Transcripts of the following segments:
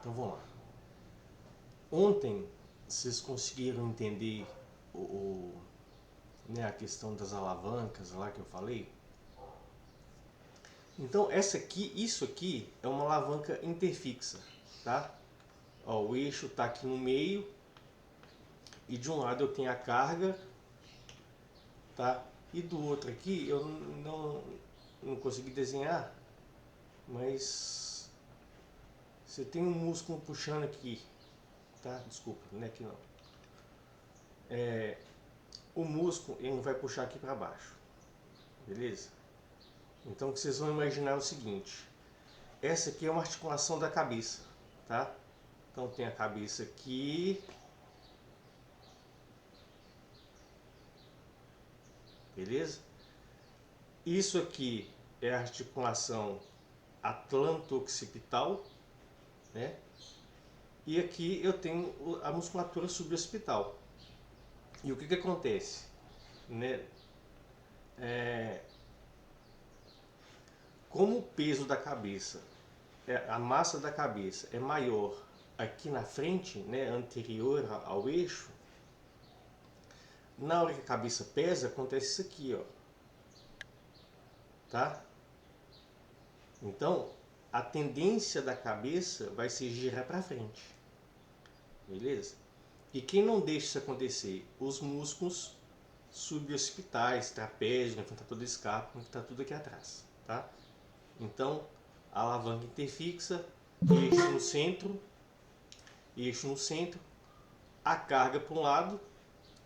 Então vamos lá. Ontem vocês conseguiram entender né, a questão das alavancas lá que eu falei? Então isso aqui é uma alavanca interfixa, tá? Ó, o eixo está aqui no meio e de um lado eu tenho a carga, tá? E do outro aqui eu não consegui desenhar, mas você tem um músculo puxando aqui, tá? Desculpa, não é aqui não. O músculo ele vai puxar aqui para baixo, beleza? Então o que vocês vão imaginar é o seguinte: essa aqui é uma articulação da cabeça, tá? Então tem a cabeça aqui, beleza? Isso aqui é a articulação atlanto-occipital, né? E aqui eu tenho a musculatura suboccipital. E o que acontece, né? Como o peso da cabeça, a massa da cabeça é maior aqui na frente, né, anterior ao eixo, na hora que a cabeça pesa, acontece isso aqui, ó. Tá? Então, a tendência da cabeça vai ser girar para frente. Beleza? E quem não deixa isso acontecer? Os músculos suboccipitais, trapézio, levantador da escápula, que está tudo aqui atrás, tá? Então, a alavanca interfixa, eixo no centro, a carga para um lado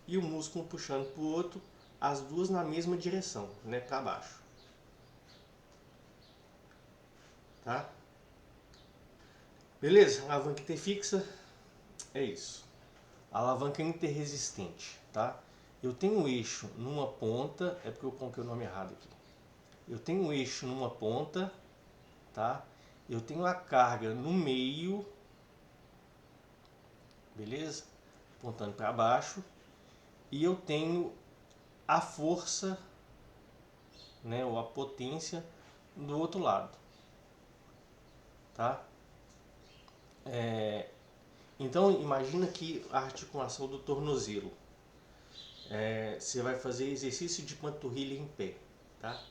e o músculo puxando para o outro, as duas na mesma direção, né, para baixo. Tá? Beleza? A alavanca interfixa é isso. A alavanca interresistente, tá? Eu tenho um eixo numa ponta, é porque eu coloquei o nome errado aqui. Eu tenho um eixo numa ponta, tá? Eu tenho a carga no meio, beleza? Apontando para baixo. E eu tenho a força, né, ou a potência do outro lado, tá? Então imagina que a articulação do tornozelo. Você vai fazer exercício de panturrilha em pé, tá?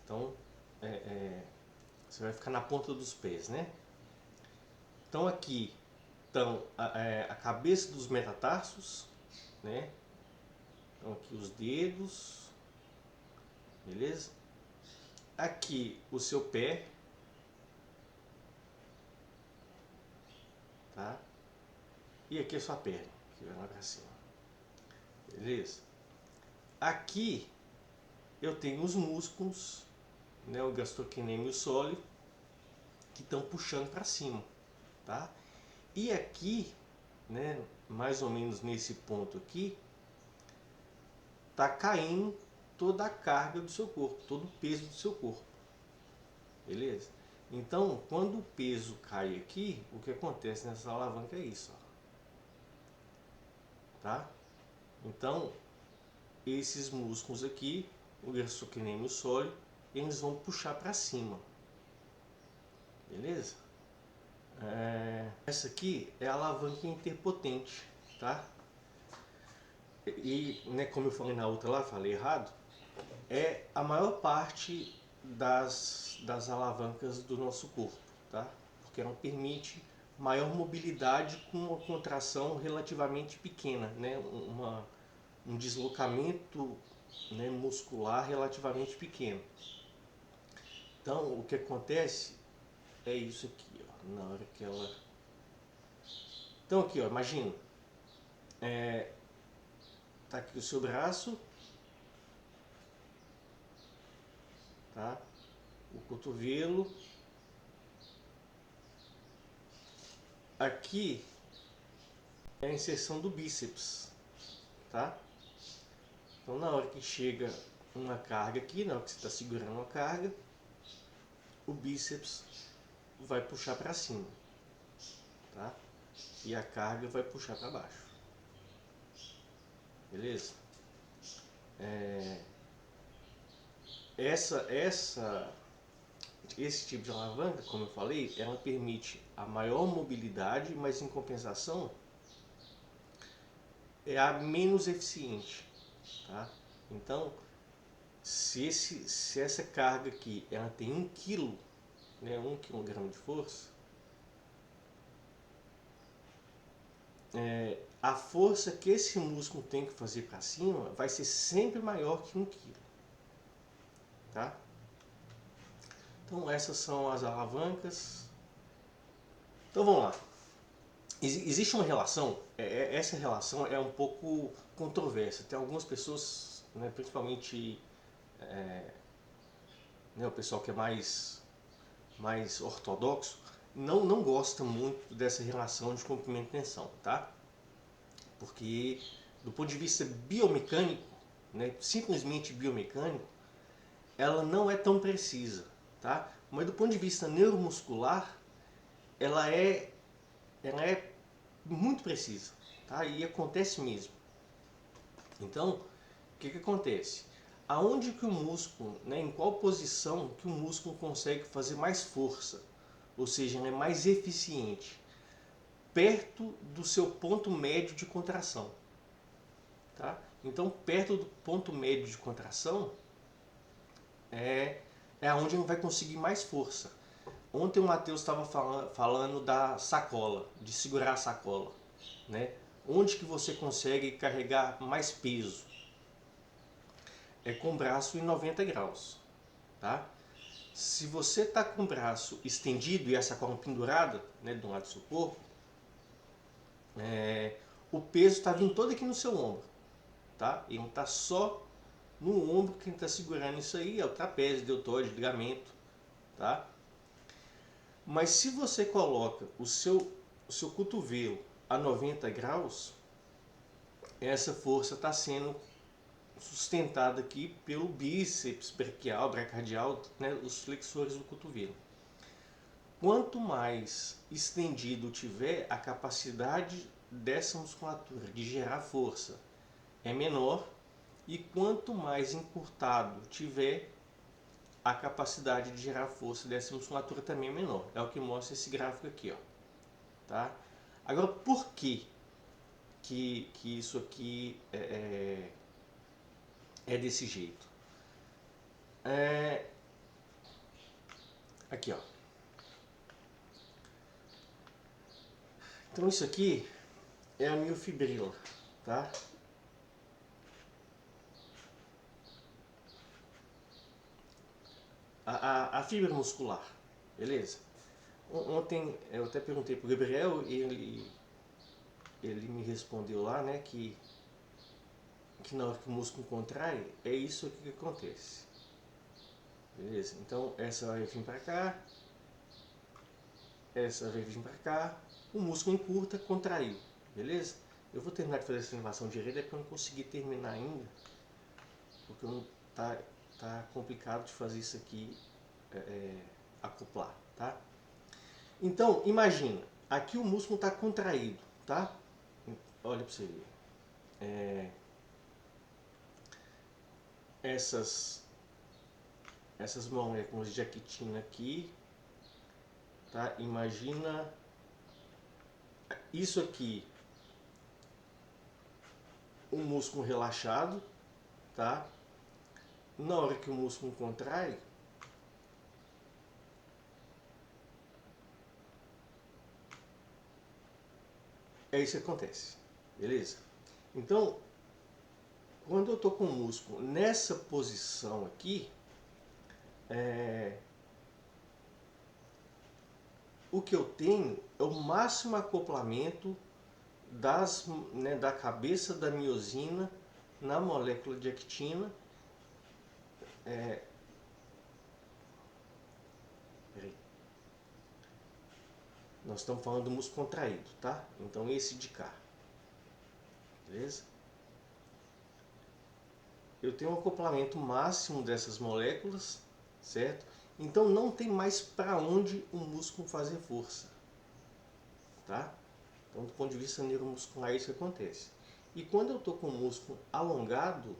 Então você vai ficar na ponta dos pés, né? Então aqui estão a cabeça dos metatarsos, né? Então aqui os dedos, beleza? Aqui o seu pé, tá? E aqui a sua perna, que vai lá pra cima, beleza? Aqui eu tenho os músculos, né? O gastrocnêmio e o sóleo, que estão puxando para cima, tá? E aqui, né, mais ou menos nesse ponto aqui, tá caindo toda a carga do seu corpo, todo o peso do seu corpo, beleza? Então, quando o peso cai aqui, o que acontece nessa alavanca é isso, ó. Tá? Então, esses músculos aqui, o gastrocnêmio e o sóleo, eles vão puxar para cima, beleza? Essa aqui é a alavanca interpotente, tá? E, né, como eu falei na outra lá, falei errado, é a maior parte das alavancas do nosso corpo, tá? Porque ela permite maior mobilidade com uma contração relativamente pequena, né? Um deslocamento, né, muscular relativamente pequeno. Então, o que acontece é isso aqui, ó, na hora que ela... Então aqui, ó, imagina, tá aqui o seu braço, tá? O cotovelo. Aqui é a inserção do bíceps, tá? Então na hora que chega uma carga aqui, na hora que você está segurando uma carga, o bíceps vai puxar para cima, tá? E a carga vai puxar para baixo, beleza? Essa esse tipo de alavanca, como eu falei, ela permite a maior mobilidade, mas em compensação é a menos eficiente, tá? Então, se essa carga aqui ela tem 1 kg, né, 1 kg de força, a força que esse músculo tem que fazer para cima vai ser sempre maior que 1 kg, tá? Então essas são as alavancas. Então vamos lá. Existe uma relação, essa relação é um pouco controversa. Tem algumas pessoas, né, principalmente né, o pessoal que é mais ortodoxo, não gosta muito dessa relação de comprimento e tensão, tá? Porque do ponto de vista biomecânico, né, simplesmente biomecânico, ela não é tão precisa, tá? Mas do ponto de vista neuromuscular, ela é muito precisa, tá? E acontece mesmo. Então, o que acontece? Aonde que o músculo, né, em qual posição que o músculo consegue fazer mais força, ou seja, é mais eficiente, perto do seu ponto médio de contração, tá? Então, perto do ponto médio de contração é aonde ele vai conseguir mais força. Ontem o Matheus estava falando da sacola, de segurar a sacola, né? Onde que você consegue carregar mais peso? É com o braço em 90 graus, tá? Se você está com o braço estendido e a sacola pendurada, né, de um lado do seu corpo, o peso está vindo todo aqui no seu ombro, tá? E não está só no ombro. Quem está segurando isso aí é o trapézio, deltoide, ligamento, tá? Mas se você coloca o seu cotovelo a 90 graus, essa força está sendo sustentada aqui pelo bíceps braquial, braquial, né, os flexores do cotovelo. Quanto mais estendido tiver, a capacidade dessa musculatura de gerar força é menor, e quanto mais encurtado tiver, a capacidade de gerar força dessa musculatura também é menor. É o que mostra esse gráfico aqui, ó, tá? Agora, por que isso aqui é desse jeito? Aqui, ó. Então isso aqui é a miofibrila, tá? A fibra muscular, beleza? Ontem eu até perguntei pro Gabriel e ele me respondeu lá, né, que na hora que o músculo contrai, é isso aqui que acontece. Beleza? Então essa vai vir para cá, essa vai vir para cá, o músculo encurta, contraiu, beleza? Eu vou terminar de fazer essa animação direita porque eu não consegui terminar ainda, porque não tá complicado de fazer isso aqui acoplar, tá? Então imagina, aqui o músculo está contraído, tá? Olha para você ver. Essas moléculas de actina aqui, tá? Imagina isso aqui, um músculo relaxado, tá? Na hora que o músculo contrai, é isso que acontece, beleza? Então, quando eu estou com o músculo nessa posição aqui, o que eu tenho é o máximo acoplamento da cabeça da miosina na molécula de actina. Peraí. Nós estamos falando do músculo contraído, tá? Então esse de cá, beleza? Eu tenho um acoplamento máximo dessas moléculas, certo? Então não tem mais para onde o músculo fazer força, tá? Então do ponto de vista neuromuscular é isso que acontece. E quando eu estou com o músculo alongado,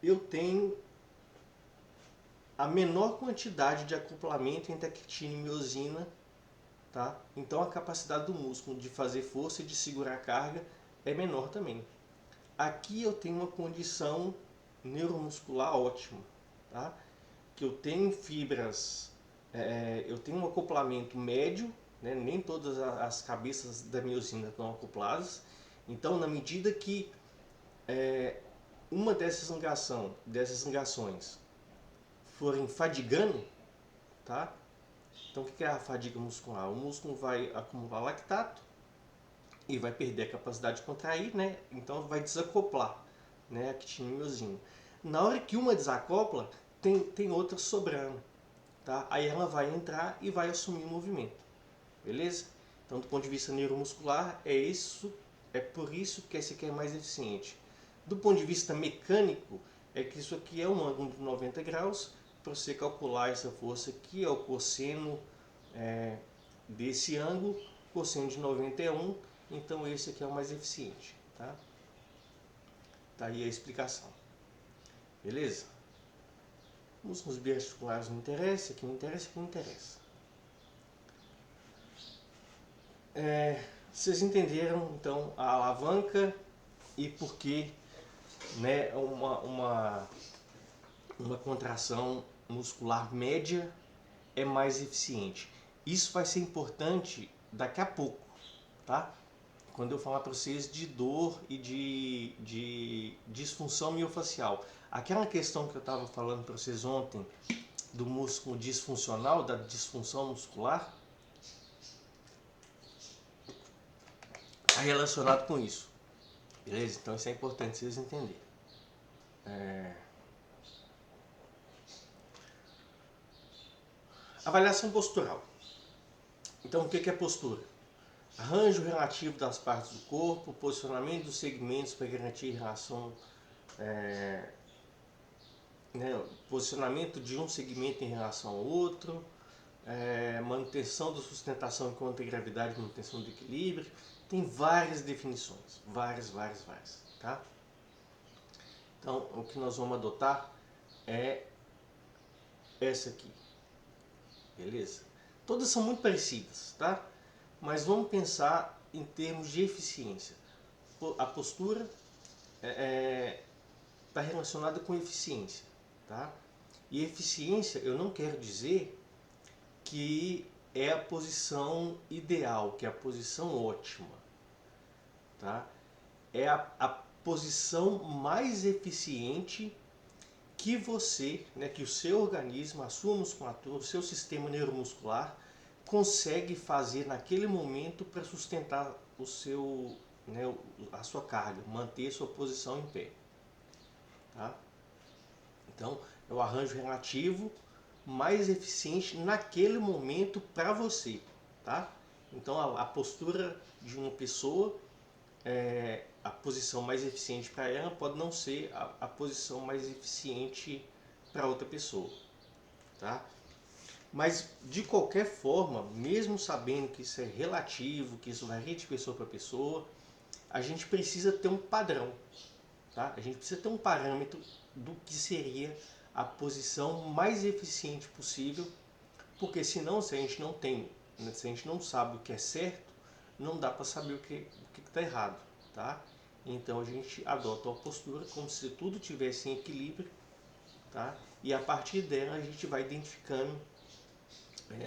eu tenho a menor quantidade de acoplamento entre actina e miosina, tá? Então a capacidade do músculo de fazer força e de segurar a carga é menor também. Aqui eu tenho uma condição neuromuscular ótima, tá? Que eu tenho fibras, eu tenho um acoplamento médio, né? Nem todas as cabeças da miosina estão acopladas. Então, na medida que uma dessas ligações forem fadigando, tá? Então, o que é a fadiga muscular? O músculo vai acumular lactato e vai perder a capacidade de contrair, né? Então, vai desacoplar, né? A actina e miosina. Na hora que uma desacopla, tem outra sobrando, tá? Aí ela vai entrar e vai assumir o movimento, beleza? Então, do ponto de vista neuromuscular, é por isso que esse aqui é mais eficiente. Do ponto de vista mecânico, é que isso aqui é um ângulo de 90 graus. Para você calcular essa força aqui, é o cosseno desse ângulo, cosseno de 91, então esse aqui é o mais eficiente, tá? Tá aí a explicação, beleza? Músculos biarticulares não interessa, aqui não interessa, aqui não interessa. Vocês entenderam então a alavanca e por que, né, uma contração muscular média é mais eficiente. Isso vai ser importante daqui a pouco, tá? Quando eu falar para vocês de dor e de disfunção miofacial. Aquela questão que eu estava falando para vocês ontem do músculo disfuncional, da disfunção muscular, está relacionado com isso, beleza? Então isso é importante vocês entenderem. Avaliação postural. Então o que é postura? Arranjo relativo das partes do corpo, posicionamento dos segmentos para garantir relação, posicionamento de um segmento em relação ao outro, manutenção da sustentação contra a gravidade, manutenção do equilíbrio. Tem várias definições, várias, tá? Então, o que nós vamos adotar é essa aqui, beleza? Todas são muito parecidas, tá? Mas vamos pensar em termos de eficiência. A postura está relacionada com eficiência, tá? E eficiência, eu não quero dizer que é a posição ideal, que é a posição ótima, tá? É a posição mais eficiente que você, né, que o seu organismo, a sua musculatura, o seu sistema neuromuscular consegue fazer naquele momento para sustentar o seu, né, a sua carga, manter a sua posição em pé, tá? Então, é o arranjo relativo mais eficiente naquele momento para você, tá? Então, a postura de uma pessoa, a posição mais eficiente para ela pode não ser a posição mais eficiente para outra pessoa, tá? Mas de qualquer forma, mesmo sabendo que isso é relativo, que isso varia de pessoa para pessoa, a gente precisa ter um padrão, tá? A gente precisa ter um parâmetro do que seria a posição mais eficiente possível, porque senão, se a gente não tem, se a gente não sabe o que é certo, não dá para saber o que está errado, tá? Então a gente adota uma postura como se tudo tivesse em equilíbrio, tá? E a partir dela a gente vai identificando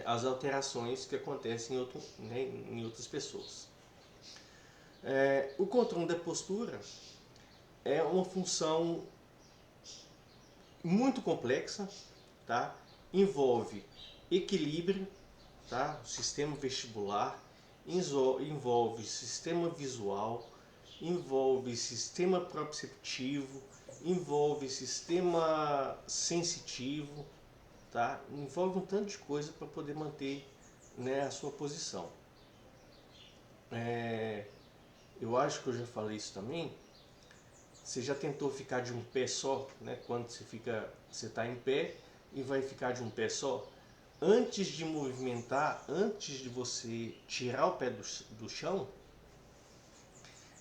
as alterações que acontecem em outras pessoas. O controle da postura é uma função muito complexa, tá? Envolve equilíbrio, tá? O sistema vestibular, envolve sistema visual, envolve sistema proprioceptivo, envolve sistema sensitivo, tá? Envolve um tanto de coisa para poder manter, né, a sua posição. Eu acho que eu já falei isso também. Você já tentou ficar de um pé só, né? Quando você está em pé e vai ficar de um pé só? Antes de movimentar, antes de você tirar o pé do chão,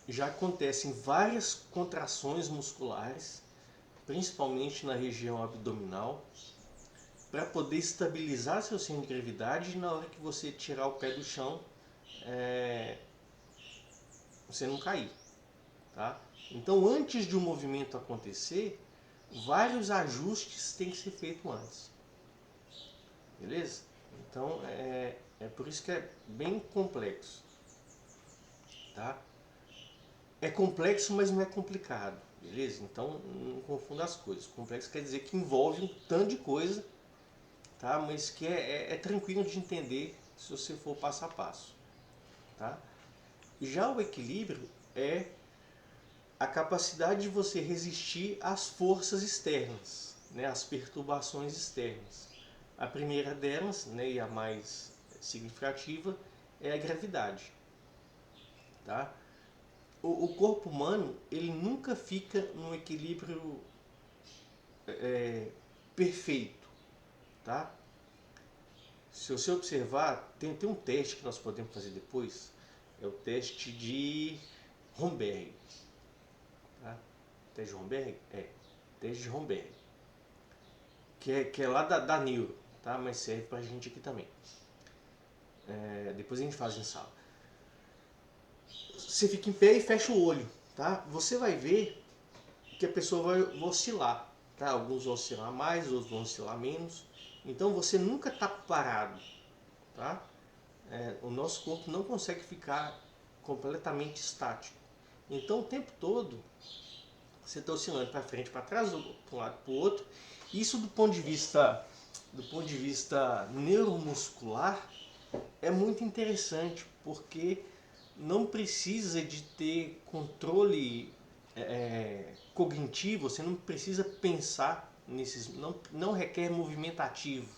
já acontecem várias contrações musculares principalmente na região abdominal, para poder estabilizar seu centro de gravidade. E na hora que você tirar o pé do chão, você não cair, tá? Então, antes de um movimento acontecer, vários ajustes têm que ser feitos antes, beleza? Então, é por isso que é bem complexo, tá? É complexo, mas não é complicado, beleza? Então, não confunda as coisas. Complexo quer dizer que envolve um tanto de coisa, tá? Mas que é tranquilo de entender se você for passo a passo, tá? Já o equilíbrio é a capacidade de você resistir às forças externas, né, às perturbações externas. A primeira delas, né, e a mais significativa, é a gravidade, tá? O corpo humano, ele nunca fica num equilíbrio perfeito, tá? Se você observar, tem um teste que nós podemos fazer depois, é o teste de Romberg, tá? Teste de Romberg? Teste de Romberg, que é lá da Neuro, tá? Mas serve pra gente aqui também. Depois a gente faz em sala. Você fica em pé e fecha o olho, tá? Você vai ver que a pessoa vai oscilar, tá? Alguns vão oscilar mais, outros vão oscilar menos. Então você nunca está parado, tá? O nosso corpo não consegue ficar completamente estático. Então o tempo todo você está oscilando para frente, para trás, para um lado, para o outro. Isso do ponto de vista neuromuscular é muito interessante, porque não precisa de ter controle cognitivo, você não precisa pensar nesses, não requer movimento ativo,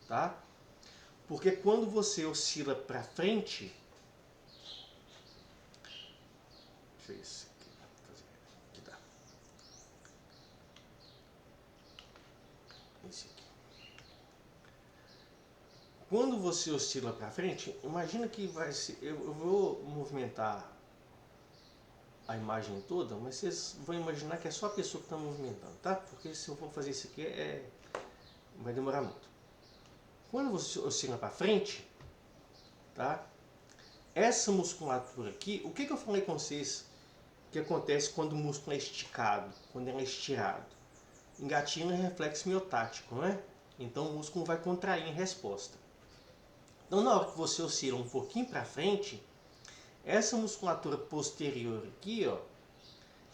tá? Porque quando você oscila para frente, deixa eu ver isso aqui, tá. Esse aqui. Quando você oscila para frente, imagina que vai ser, eu vou movimentar a imagem toda, mas vocês vão imaginar que é só a pessoa que está movimentando, tá? Porque se eu for fazer isso aqui vai demorar muito. Quando você oscila para frente, tá? Essa musculatura aqui, o que eu falei com vocês que acontece quando o músculo é esticado, quando ele é estirado? Engatilha um reflexo miotático, não é? Então o músculo vai contrair em resposta. Então na hora que você oscila um pouquinho para frente, essa musculatura posterior aqui, ó,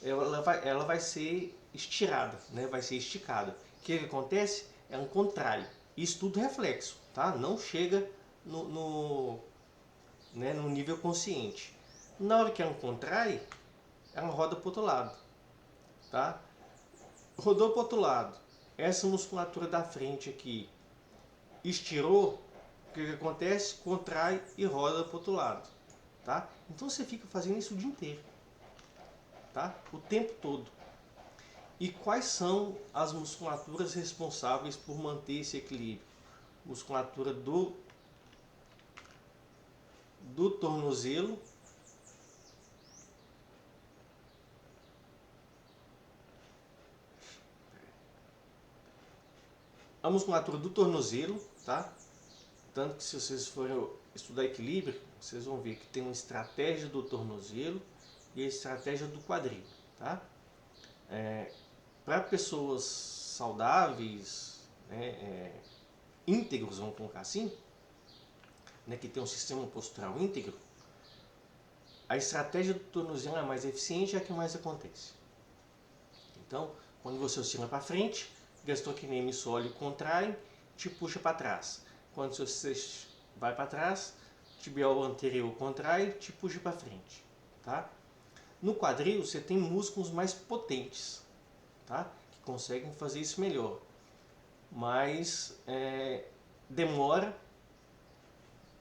ela vai ser estirada, né? Vai ser esticada. O que acontece? Ela contrai. Isso tudo reflexo, tá? Não chega no nível consciente. Na hora que ela contrai, ela roda para o outro lado, tá? Rodou para o outro lado. Essa musculatura da frente aqui estirou. O que acontece? Contrai e roda para o outro lado, tá? Então você fica fazendo isso o dia inteiro, tá? O tempo todo. E quais são as musculaturas responsáveis por manter esse equilíbrio? Musculatura do tornozelo, a musculatura do tornozelo, tá? Tanto que se vocês forem estudar equilíbrio, vocês vão ver que tem uma estratégia do tornozelo e a estratégia do quadril, tá? Para pessoas saudáveis, né, íntegros, vamos colocar assim, né, que tem um sistema postural íntegro, a estratégia do tornozelo é mais eficiente e é a que mais acontece. Então, quando você oscila para frente, gastrocnêmio e sólio contraem, te puxa para trás. Quando você vai para trás, tibial anterior contrai, te puxa para frente, tá? No quadril você tem músculos mais potentes, tá? Que conseguem fazer isso melhor, mas demora,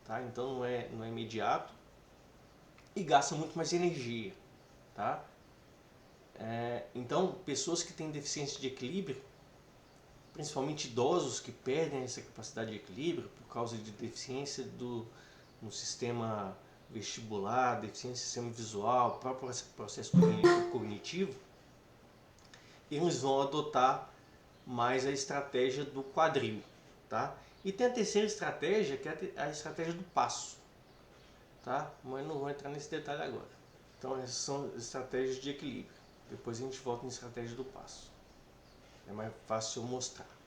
tá? Então não é imediato e gasta muito mais energia, tá? Então pessoas que têm deficiência de equilíbrio, principalmente idosos que perdem essa capacidade de equilíbrio por causa de deficiência no sistema vestibular, deficiência no sistema visual, próprio processo cognitivo, eles vão adotar mais a estratégia do quadril, tá? E tem a terceira estratégia, que é a estratégia do passo, tá? Mas não vou entrar nesse detalhe agora. Então essas são estratégias de equilíbrio. Depois a gente volta na estratégia do passo. É mais fácil eu mostrar.